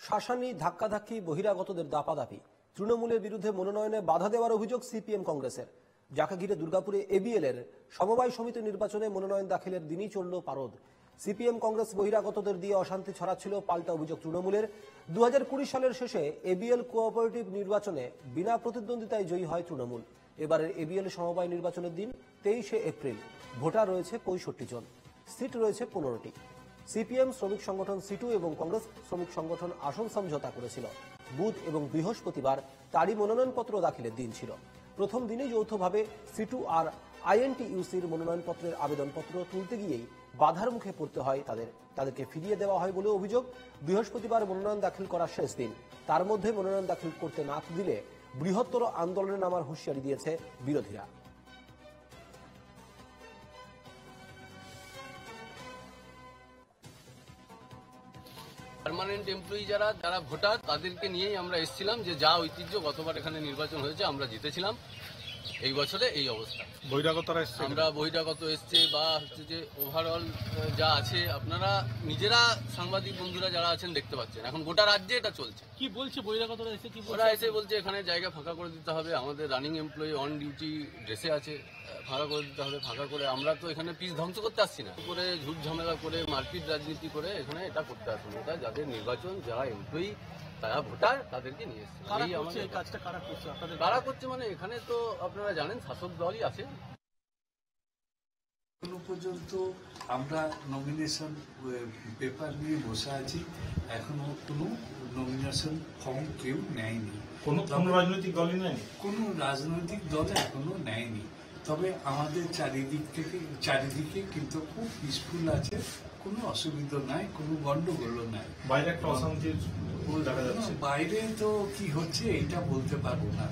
শাসানি, ধাক্কাধাক্কি, বহিরাগতদের দাপাদাপি, তৃণমূলের বিরুদ্ধে মনোনয়নে বাধা দেওয়ার অভিযোগ সিপিএম কংগ্রেসের। যাকে ঘিরে দুর্গাপুরে এবিএল এর সমবায় সমিতি নির্বাচনে মনোনয়ন দাখিলের দিনই চলল পারদ। সিপিএম কংগ্রেস বহিরাগতদের দিয়ে অশান্তি ছড়াচ্ছিল, পাল্টা অভিযোগ তৃণমূলের। 2020 সালের শেষে এবিএল কোঅপারেটিভ নির্বাচনে বিনা প্রতিদ্বন্দ্বিতায় জয়ী হয় তৃণমূল। এবারের এবিএল সমবায় নির্বাচনের দিন 23শে এপ্রিল। ভোটার রয়েছে 65 জন, সিট রয়েছে 15টি। সিপিএম শ্রমিক সংগঠন সিটু এবং কংগ্রেস শ্রমিক সংগঠন আসন সমঝোতা করেছিল। বুধ এবং বৃহস্পতিবার তারই মনোনয়নপত্র দাখিলের দিন ছিল। প্রথম দিনেই যৌথভাবে সিটু আর আইএনটিইউসির মনোনয়নপত্রের আবেদনপত্র তুলতে গিয়েই বাধার মুখে পড়তে হয় তাদেরকে ফিরিয়ে দেওয়া হয় বলে অভিযোগ। বৃহস্পতিবার মনোনয়ন দাখিল করার শেষ দিন, তার মধ্যে মনোনয়ন দাখিল করতে না দিলে বৃহত্তর আন্দোলনে নামার হুঁশিয়ারি দিয়েছে বিরোধীরা। পার্মানেন্ট এমপ্লয়ি যারা ভোটার, তাদেরকে নিয়েই আমরা এসেছিলাম যে যা ঐতিহ্য গতবার এখানে নির্বাচন হয়েছে আমরা জিতেছিলাম, এই বছরে এই অবস্থা। বহিরাগতরা এসছে, আমরা বহিরাগত এসছে বা হচ্ছে যে ওভারঅল যা আছে আপনারা নিজেরা সাংবাদিক বন্ধুরা যারা আছেন দেখতে পাচ্ছেন, এখন গোটা রাজ্যে এটা চলছে। কি বলছে বহিরাগতরা এসে? কি ওরা এসে বলছে এখানে জায়গা ফাঁকা করে দিতে হবে, আমাদের রানিং এমপ্লয়ি অন ডিউটি ড্রেসে আছে, ফাঁকা করে দিতে হবে। ফাঁকা করে আমরা তো এখানে পিস ধ্বংস করতে আসছি না, করে ঝুট ঝামেলা করে মারপিট রাজনীতি করে এখানে এটা করতে আসুন। এটা যাদের নির্বাচন, যারা এমপ্লয়ি, তারা ভোটার, তাদেরকে নিয়ে এসছে। কারা করছে মানে এখানে তো আপনারা জানেন শাসক দলই আছে। এখনো পর্যন্ত আমরা নমিনেশন পেপার নিয়ে বসে আছি, এখনো কোনো নমিনেশন ফর্ম কেউ নেয়নি। কোনো রাজনৈতিক দলই নেয়নি, কোনো রাজনৈতিক দল এখনো নেয়নি। তবে আমাদের চারিদিকে কিন্তু খুব পিসফুল আছে, কোনো অসুবিধা নাই, কোনো গন্ডগোলও নাই। বাইরে একটা অশান্তির দেখা যাচ্ছে। বাইরে তো কি হচ্ছে এটা বলতে পারবো না।